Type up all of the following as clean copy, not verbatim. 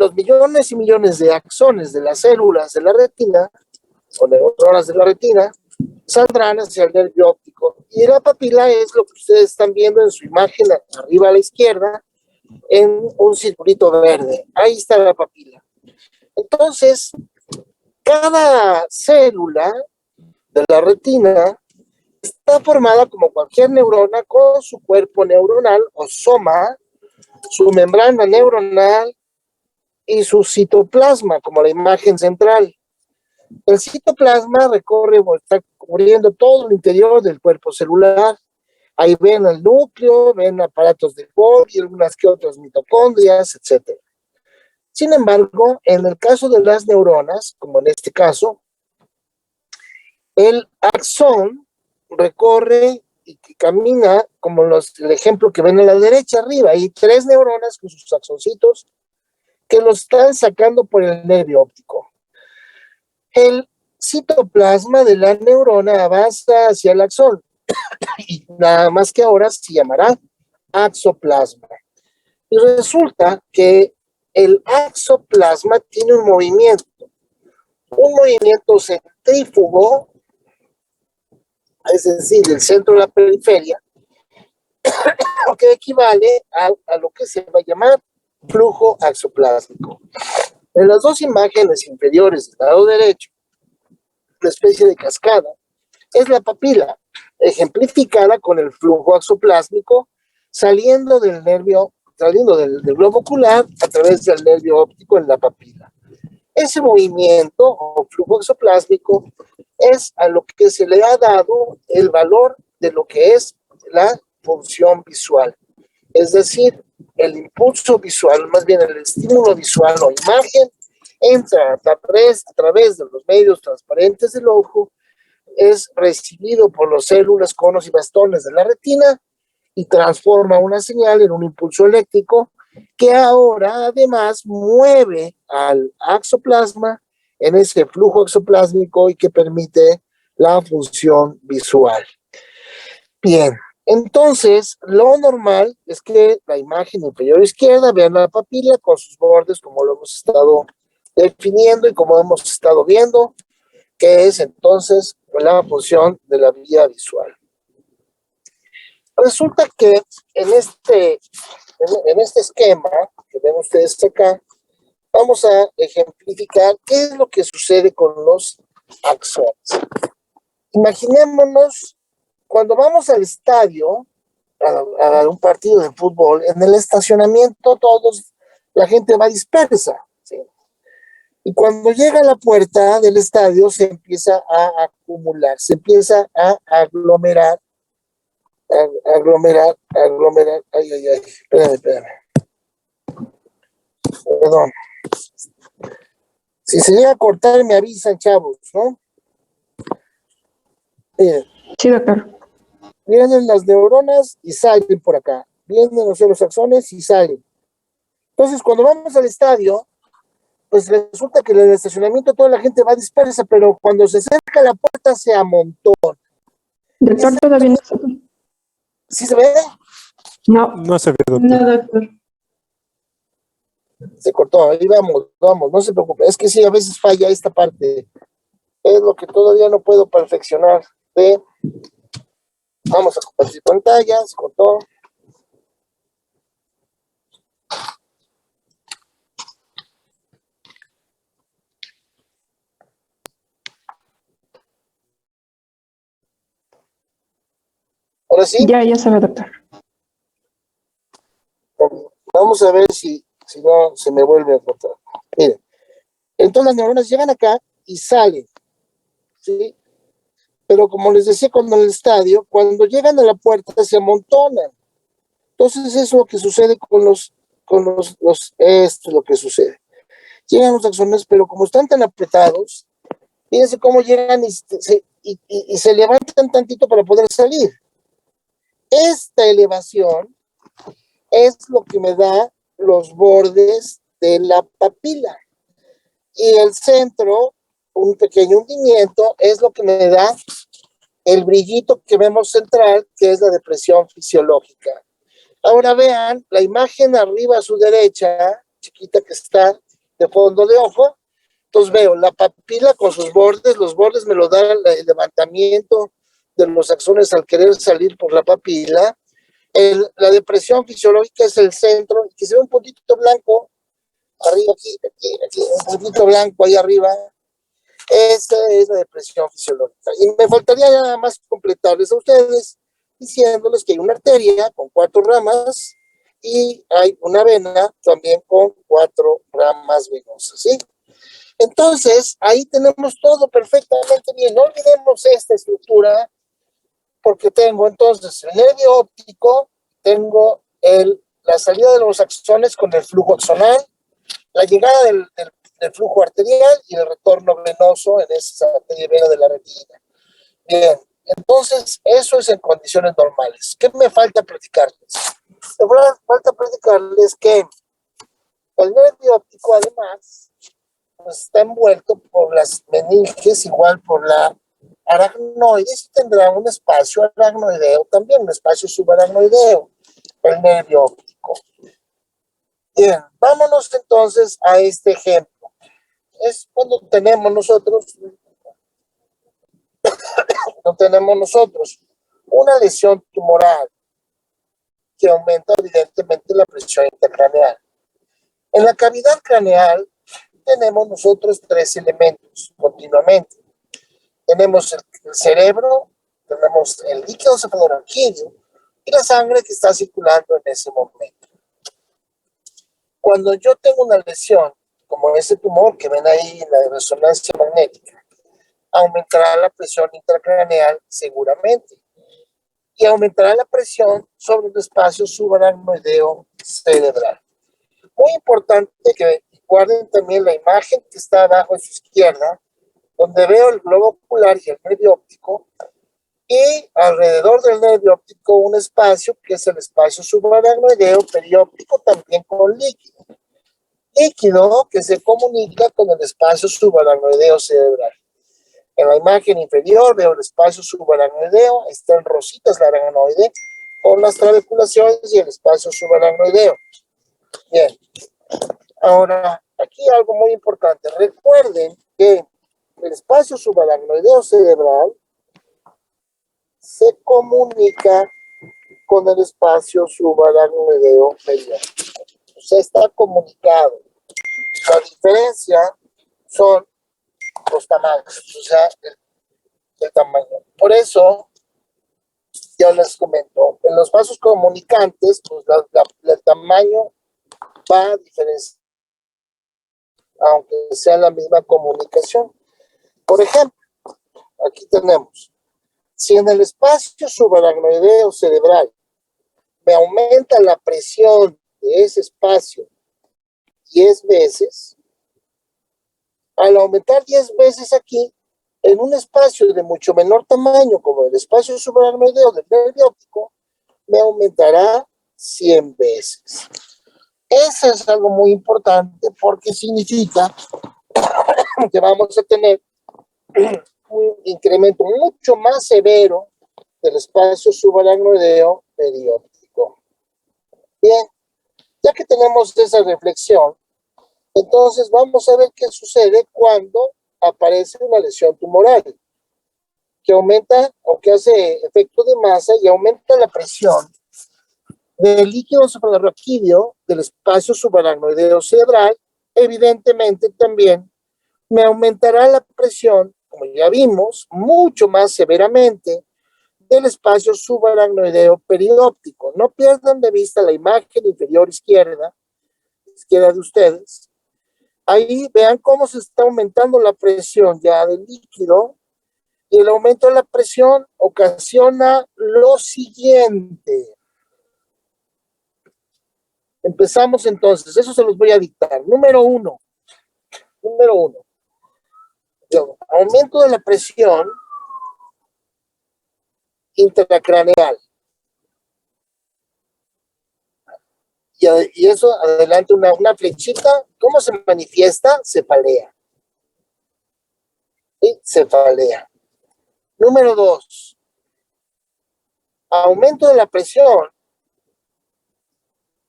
los millones y millones de axones de las células de la retina, o neuronas de la retina, saldrán hacia el nervio óptico. Y la papila es lo que ustedes están viendo en su imagen arriba a la izquierda, en un circulito verde. Ahí está la papila. Entonces, cada célula de la retina está formada como cualquier neurona con su cuerpo neuronal o soma, su membrana neuronal y su citoplasma como la imagen central. El citoplasma recorre o está cubriendo todo el interior del cuerpo celular. Ahí ven el núcleo, ven aparatos de Golgi, algunas que otras mitocondrias, etc. Sin embargo, en el caso de las neuronas, como en este caso, el axón recorre y camina como el ejemplo que ven a la derecha arriba. Hay 3 neuronas con sus axoncitos que los están sacando por el nervio óptico. El citoplasma de la neurona avanza hacia el axón y nada más que ahora se llamará axoplasma. Y resulta que el axoplasma tiene un movimiento centrífugo, es decir, del centro de la periferia, que equivale a lo que se va a llamar flujo axoplásmico. En las dos imágenes inferiores del lado derecho, una especie de cascada, es la papila, ejemplificada con el flujo axoplásmico saliendo del globo ocular a través del nervio óptico en la papila. Ese movimiento o flujo exoplásmico es a lo que se le ha dado el valor de lo que es la función visual. Es decir, el impulso visual, más bien el estímulo visual o imagen, entra a través de los medios transparentes del ojo, es recibido por las células, conos y bastones de la retina y transforma una señal en un impulso eléctrico que ahora además mueve al axoplasma en ese flujo exoplásmico y que permite la función visual. Bien, entonces lo normal es que la imagen inferior izquierda vean la papila con sus bordes como lo hemos estado definiendo y como hemos estado viendo, que es entonces la función de la vía visual. Resulta que en este esquema que ven ustedes acá, vamos a ejemplificar qué es lo que sucede con los axones. Imaginémonos cuando vamos al estadio a un partido de fútbol, en el estacionamiento la gente va dispersa, ¿sí? Y cuando llega a la puerta del estadio se empieza a acumular, se empieza a aglomerar, ay, espérame. Perdón. Si se llega a cortar me avisan, chavos, ¿no? Miren. Sí, doctor. Vienen las neuronas y salen por acá. Vienen los axones y salen. Entonces, cuando vamos al estadio, pues resulta que en el estacionamiento toda la gente va dispersa, pero cuando se acerca a la puerta se amontona. Doctor, todavía no se ve. ¿Sí se ve? No. No se ve, doctor. No, doctor. Se cortó, ahí vamos, no se preocupe. Es que sí, a veces falla esta parte. Es lo que todavía no puedo perfeccionar. ¿Ve? Vamos a compartir pantalla, se cortó. Ahora sí. Ya se ve, doctor. Vamos a ver si no se me vuelve a cortar. Miren, entonces las neuronas llegan acá y salen, ¿sí? Pero como les decía cuando en el estadio, cuando llegan a la puerta se amontonan. Entonces eso es lo que sucede esto es lo que sucede. Llegan los axones, pero como están tan apretados, fíjense cómo llegan y se levantan tantito para poder salir. Esta elevación es lo que me da los bordes de la papila. Y el centro, un pequeño hundimiento, es lo que me da el brillito que vemos central, que es la depresión fisiológica. Ahora vean la imagen arriba a su derecha, chiquita que está, de fondo de ojo. Entonces veo la papila con sus bordes, los bordes me lo dan el levantamiento de los axones al querer salir por la papila. La depresión fisiológica es el centro, y que se ve un puntito blanco arriba, aquí, un puntito blanco ahí arriba. Esa es la depresión fisiológica. Y me faltaría nada más completarles a ustedes diciéndoles que hay una arteria con 4 ramas y hay una vena también con 4 ramas venosas, ¿sí? Entonces, ahí tenemos todo perfectamente bien. No olvidemos esta estructura, porque tengo entonces el nervio óptico, tengo la salida de los axones con el flujo axonal, la llegada del flujo arterial y el retorno venoso en esa arteria vena de la retina. Bien, entonces eso es en condiciones normales. ¿Qué me falta platicarles? Me falta platicarles que el nervio óptico además pues, está envuelto por las meninges, igual por la aracnoides, y tendrá un espacio aracnoideo, también un espacio subaracnoideo, el nervio óptico. Bien, vámonos entonces a este ejemplo. Es cuando tenemos nosotros una lesión tumoral que aumenta evidentemente la presión intracraneal. En la cavidad craneal tenemos nosotros 3 elementos continuamente. Tenemos el cerebro, tenemos el líquido cefalorraquídeo y la sangre que está circulando en ese momento. Cuando yo tengo una lesión, como ese tumor que ven ahí en la resonancia magnética, aumentará la presión intracraneal seguramente y aumentará la presión sobre el espacio subaracnoideo cerebral. Muy importante que guarden también la imagen que está abajo a su izquierda, donde veo el globo ocular y el nervio óptico, y alrededor del nervio óptico un espacio que es el espacio subaracnoideo perióptico, también con líquido. Líquido que se comunica con el espacio subaracnoideo cerebral. En la imagen inferior veo el espacio subaracnoideo, está en rositas la aracnoide, con las trabeculaciones y el espacio subaracnoideo. Bien, ahora aquí algo muy importante. Recuerden que el espacio subaracnoideo cerebral se comunica con el espacio subaracnoideo perióptico. O sea, está comunicado. La diferencia son los tamaños, o sea, el tamaño. Por eso, ya les comento, en los vasos comunicantes, pues el tamaño va a diferenciar, aunque sea la misma comunicación. Por ejemplo, aquí tenemos, si en el espacio subaracnoideo cerebral me aumenta la presión de ese espacio 10 veces, al aumentar 10 veces aquí, en un espacio de mucho menor tamaño, como el espacio subaracnoideo del nervio óptico, me aumentará 100 veces. Eso es algo muy importante porque significa que vamos a tener un incremento mucho más severo del espacio subaracnoideo perióptico. Bien, ya que tenemos esa reflexión, entonces vamos a ver qué sucede cuando aparece una lesión tumoral que aumenta o que hace efecto de masa y aumenta la presión del líquido cefalorraquídeo del espacio subaracnoideo cerebral. Evidentemente también me aumentará la presión, como ya vimos, mucho más severamente del espacio subaracnoideo perióptico. No pierdan de vista la imagen inferior izquierda de ustedes. Ahí vean cómo se está aumentando la presión ya del líquido, y el aumento de la presión ocasiona lo siguiente. Empezamos entonces, eso se los voy a dictar. Número uno, aumento de la presión intracraneal. Y eso, adelante, una flechita. ¿Cómo se manifiesta? Cefalea. ¿Sí? Cefalea. Número 2, aumento de la presión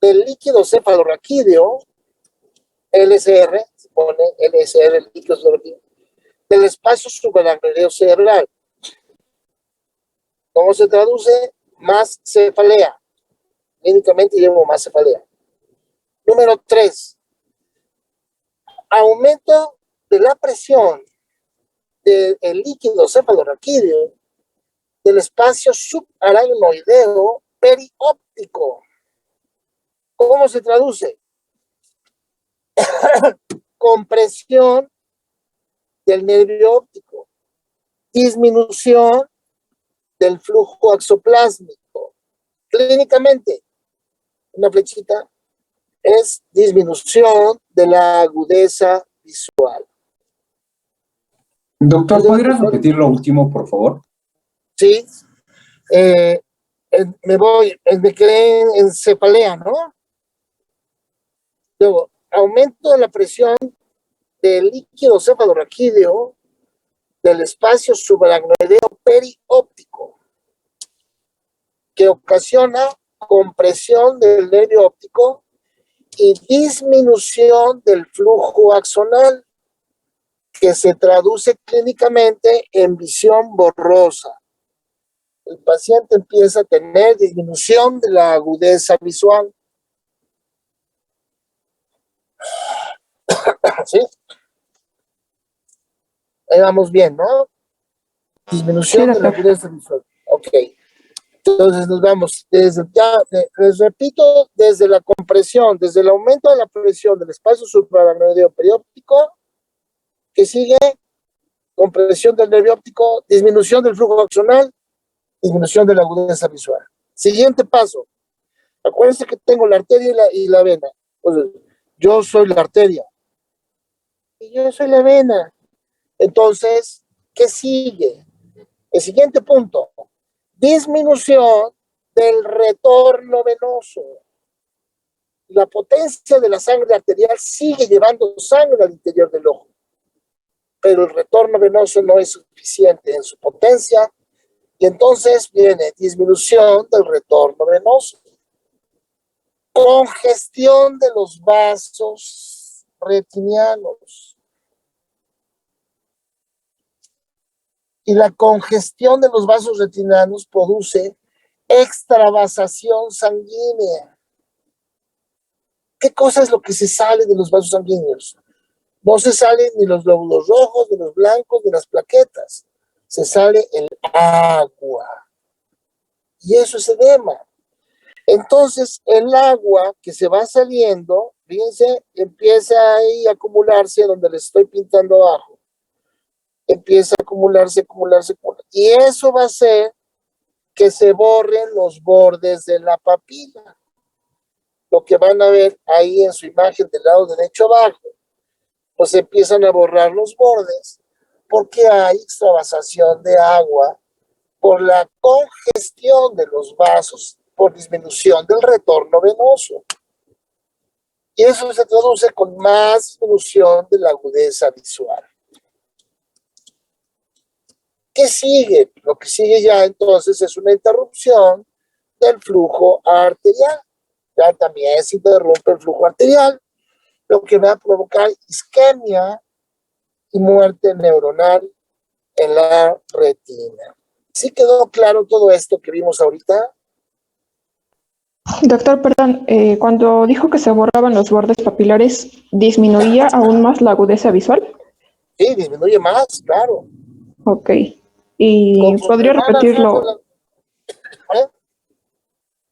del líquido cefalorraquídeo, LCR, pone LSR, el líquido cerebral, del espacio subaracnoideo cerebral. ¿Cómo se traduce? Más cefalea. Clínicamente llevo más cefalea. Número 3. Aumento de la presión del líquido cefalorraquídeo del espacio subaracnoideo perióptico. ¿Cómo se traduce? Compresión del nervio óptico, disminución del flujo axoplásmico. Clínicamente, una flechita es disminución de la agudeza visual. Doctor, ¿podrías repetir lo último, por favor? Sí. Me quedé en cefalea, ¿no? Luego, aumento de la presión del líquido cefalorraquídeo del espacio subaracnoideo perióptico, que ocasiona compresión del nervio óptico y disminución del flujo axonal, que se traduce clínicamente en visión borrosa. El paciente empieza a tener disminución de la agudeza visual. ¿Sí? Ahí vamos bien, ¿no? Disminución de la agudeza visual. Ok. Entonces nos vamos les repito, desde la compresión, desde el aumento de la presión del espacio subaracnoideo perióptico, que sigue compresión del nervio óptico, disminución del flujo axonal, disminución de la agudeza visual. Siguiente paso. Acuérdense que tengo la arteria y la vena. Pues, yo soy la arteria. Y yo soy la vena. Entonces, ¿qué sigue? El siguiente punto. Disminución del retorno venoso. La potencia de la sangre arterial sigue llevando sangre al interior del ojo, pero el retorno venoso no es suficiente en su potencia, y entonces viene disminución del retorno venoso. Congestión de los vasos retinianos. Y la congestión de los vasos retinianos produce extravasación sanguínea. ¿Qué cosa es lo que se sale de los vasos sanguíneos? No se salen ni los glóbulos rojos, ni los blancos, ni las plaquetas. Se sale el agua. Y eso es edema. Entonces, el agua que se va saliendo, fíjense, empieza ahí a acumularse donde le estoy pintando abajo. Empieza a acumularse. Y eso va a hacer que se borren los bordes de la papila. Lo que van a ver ahí en su imagen del lado derecho abajo, pues empiezan a borrar los bordes porque hay extravasación de agua por la congestión de los vasos, por disminución del retorno venoso. Y eso se traduce con más disminución de la agudeza visual. ¿Qué sigue? Lo que sigue ya entonces es una interrupción del flujo arterial. Ya también se interrumpe el flujo arterial, lo que va a provocar isquemia y muerte neuronal en la retina. ¿Sí quedó claro todo esto que vimos ahorita? Doctor, perdón, cuando dijo que se borraban los bordes papilares, ¿disminuía aún más la agudeza visual? Sí, disminuye más, claro. Ok. ¿Y podría repetirlo? ¿Eh?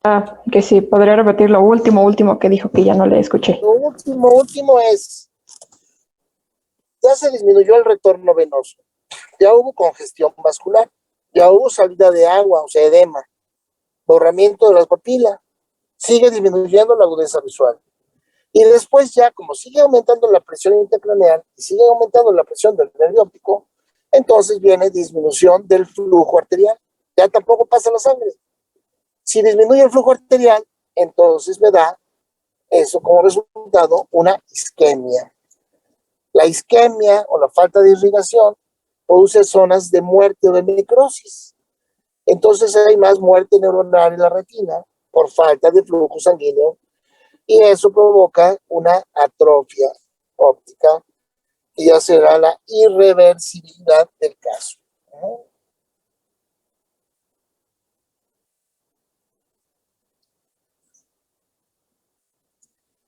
Ah, que sí, podría repetir lo último que dijo que ya no le escuché. Lo último es, ya se disminuyó el retorno venoso, ya hubo congestión vascular, ya hubo salida de agua, o sea, edema, borramiento de las papilas, sigue disminuyendo la agudeza visual. Y después ya, como sigue aumentando la presión intracraneal y sigue aumentando la presión del nervio óptico, entonces viene disminución del flujo arterial. Ya tampoco pasa la sangre. Si disminuye el flujo arterial, entonces me da eso como resultado una isquemia. La isquemia o la falta de irrigación produce zonas de muerte o de necrosis. Entonces hay más muerte neuronal en la retina por falta de flujo sanguíneo y eso provoca una atrofia óptica, y ya será la irreversibilidad del caso.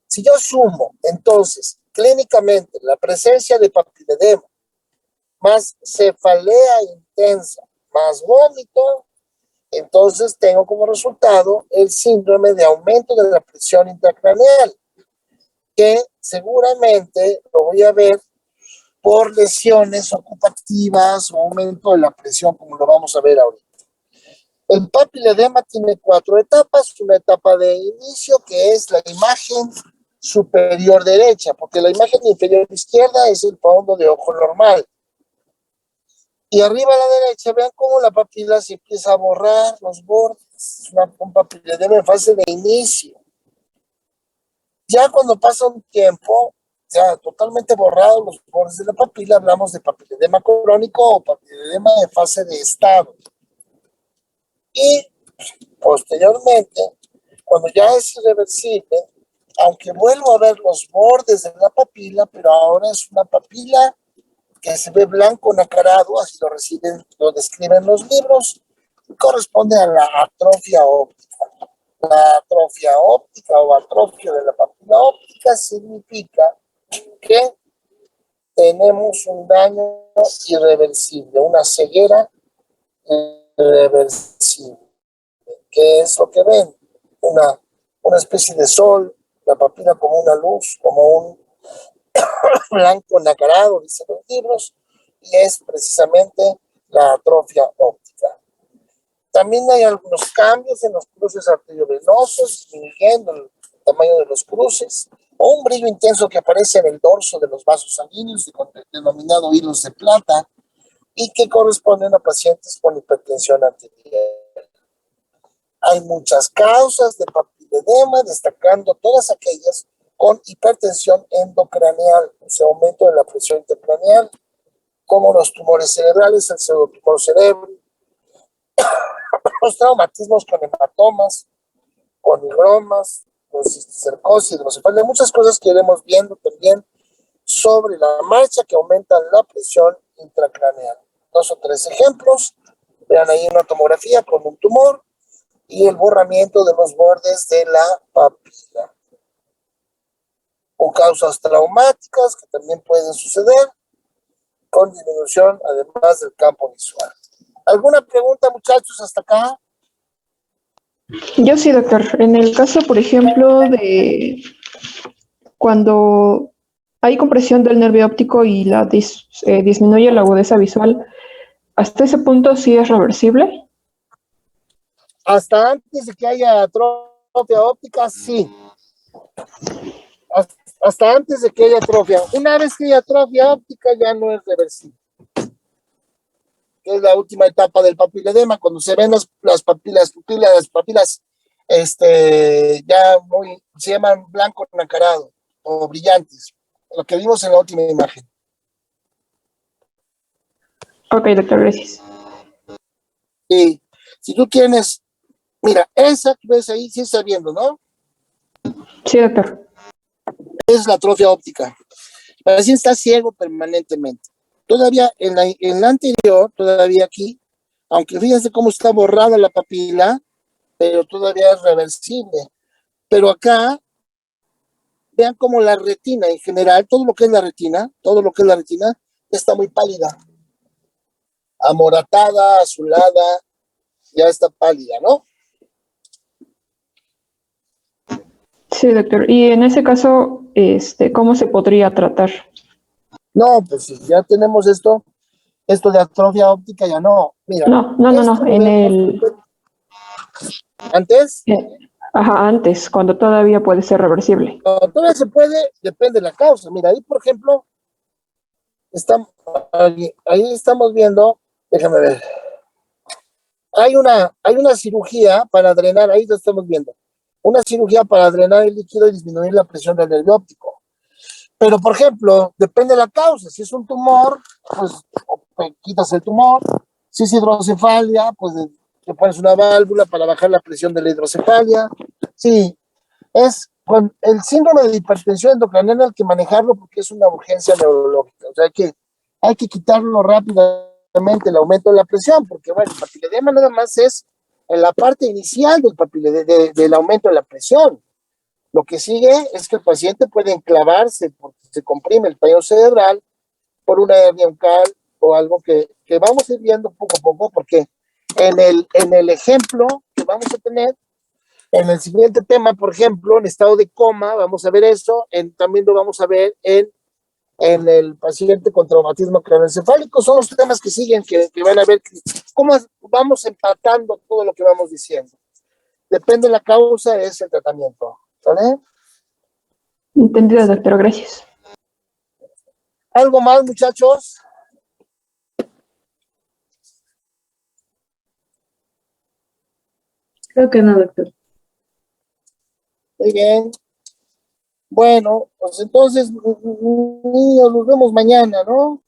Si yo sumo, entonces, clínicamente, la presencia de papiledema, más cefalea intensa, más vómito, entonces tengo como resultado el síndrome de aumento de la presión intracraneal, que seguramente lo voy a ver por lesiones ocupativas o aumento de la presión, como lo vamos a ver ahorita. El papiledema tiene 4 etapas. Una etapa de inicio, que es la imagen superior derecha, porque la imagen inferior izquierda es el fondo de ojo normal. Y arriba a la derecha, vean cómo la papila se empieza a borrar los bordes. Es un papiledema en fase de inicio. Ya cuando pasa un tiempo, ya totalmente borrados los bordes de la papila, hablamos de papiledema crónico o papiledema de fase de estado. Y posteriormente, cuando ya es irreversible, aunque vuelvo a ver los bordes de la papila, pero ahora es una papila que se ve blanco nacarado, así lo describen los libros, y corresponde a la atrofia óptica. La atrofia óptica o atrofia de la papila óptica significa que tenemos un daño irreversible, una ceguera irreversible. ¿Qué es lo que ven? Una especie de sol, la papila como una luz, como un blanco nacarado, dicen los libros, y es precisamente la atrofia óptica. También hay algunos cambios en los cruces arteriovenosos, disminuyendo el tamaño de los cruces, o un brillo intenso que aparece en el dorso de los vasos sanguíneos, denominado hilos de plata, y que corresponden a pacientes con hipertensión arterial. Hay muchas causas de papiledema, destacando todas aquellas con hipertensión endocraneal, o sea, aumento de la presión intercraneal, como los tumores cerebrales, el pseudotumor cerebro, los traumatismos con hematomas, con higromas, con cisticercosis, hidrocefalia, muchas cosas que iremos viendo también sobre la marcha que aumentan la presión intracraneal. 2 o 3 ejemplos, vean ahí una tomografía con un tumor y el borramiento de los bordes de la papila. O causas traumáticas que también pueden suceder, con disminución además del campo visual. ¿Alguna pregunta, muchachos, hasta acá? Yo sí, doctor. En el caso, por ejemplo, de cuando hay compresión del nervio óptico y disminuye la agudeza visual, ¿hasta ese punto sí es reversible? Hasta antes de que haya atrofia óptica, sí. Hasta antes de que haya atrofia. Una vez que haya atrofia óptica, ya no es reversible. Que es la última etapa del papiledema, cuando se ven las papilas, ya se llaman blanco nacarado o brillantes, lo que vimos en la última imagen. Ok, doctor, gracias. Y si tú tienes, mira, esa que ves ahí, sí está viendo, ¿no? Sí, doctor. Es la atrofia óptica. El paciente está ciego permanentemente. Todavía en la anterior, todavía aquí, aunque fíjense cómo está borrada la papila, pero todavía es reversible. Pero acá, vean cómo la retina en general, todo lo que es la retina, está muy pálida. Amoratada, azulada, ya está pálida, ¿no? Sí, doctor. Y en ese caso, ¿cómo se podría tratar? No, pues si ya tenemos esto de atrofia óptica ya no. Mira, No. ¿antes? Ajá, antes, cuando todavía puede ser reversible. No, todavía se puede, depende de la causa. Mira, ahí, por ejemplo, ahí estamos viendo, déjame ver, hay una cirugía para drenar, ahí lo estamos viendo, una cirugía para drenar el líquido y disminuir la presión del nervio óptico. Pero, por ejemplo, depende de la causa. Si es un tumor, pues quitas el tumor. Si es hidrocefalia, pues te pones una válvula para bajar la presión de la hidrocefalia. Sí, es con el síndrome de hipertensión endocrinal hay que manejarlo porque es una urgencia neurológica. O sea, hay que quitarlo rápidamente el aumento de la presión, porque bueno, el papiledema nada más es en la parte inicial del aumento de la presión. Lo que sigue es que el paciente puede enclavarse porque se comprime el tallo cerebral por una hernia oncal o algo que vamos a ir viendo poco a poco, porque en el ejemplo que vamos a tener, en el siguiente tema, por ejemplo, en estado de coma, vamos a ver eso, también lo vamos a ver en el paciente con traumatismo craneoencefálico. Son los temas que siguen, que van a ver cómo vamos empatando todo lo que vamos diciendo. Depende de la causa, es el tratamiento. ¿Vale? Entendido, doctor, gracias. ¿Algo más, muchachos? Creo que no, doctor. Muy bien. Bueno, pues entonces, niños, nos vemos mañana, ¿no?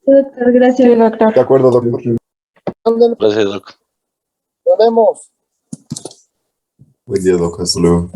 Sí, doctor, Sí, gracias. doctor. De acuerdo, doctor. Ándale, Gracias, Doc. nos vemos. Buen día, doctor. Hasta luego.